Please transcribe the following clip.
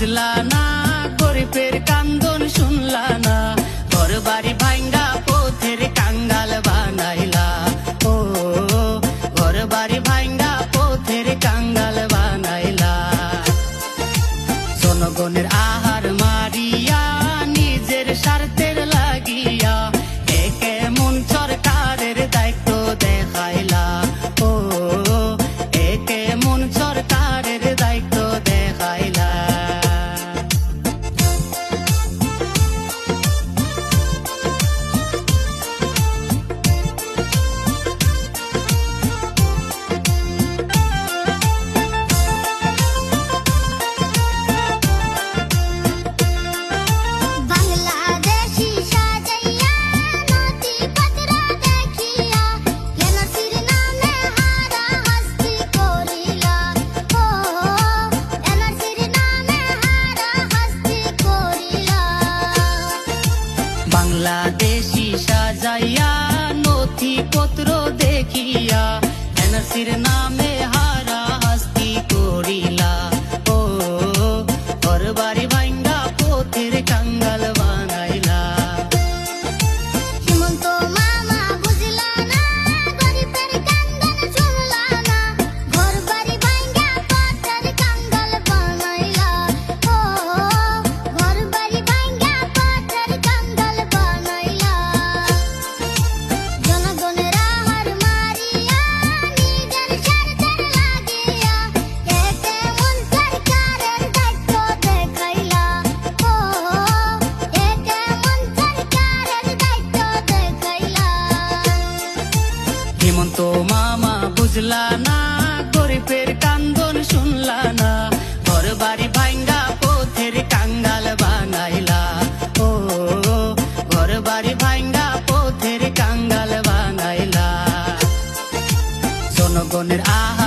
বুঝলা না গরিবের কান্দন শুনলা না ঘর বাড়ি ভাঙ্গা পথের কাঙ্গাল বানাইলা ও ঘর বাড়ি ভাঙ্গা পথের কাঙ্গাল বানাইলা জনগণের আহার মারিয়া নিজের স্বার্থের লাগিয়া একে মন সরকারের দায়িত্ব দেখাইলা ও একে মন সরকারের দায়িত্ব দেখাইলা বাংলাদেশি সাজাইয়া নথিপত্র দেখিয়া এনআরসির নামে হারা হাস্তি করিলা ও ঘর বাড়ি ভাঙ্গা পথের কাঙ্গাল বানাইলা হিমন্ত মামা বুঝলা না গরিবের কান্দন শুনলা না ঘর বাড়ি ভাঙ্গা পথের কাঙ্গাল বানাইলা ও ঘর বাড়ি ভাঙ্গা পথের কাঙ্গাল বানাইলা জনগণের আহার মারিয়া নিজের স্বার্থের লাগিয়া একে মন সরকারের দায়িত্ব দেখাইলা ও একে মন সরকারের দায়িত্ব দেখাইলা হিমন্ত মামা বুঝলা না গরিবের কান্দন শুনলা না ঘর বাড়ি ভাঙ্গা পথের কাঙ্গাল বানাইলা ও ঘর বাড়ি ভাঙ্গা পথের কাঙ্গাল বানাইলা জনগণের আহার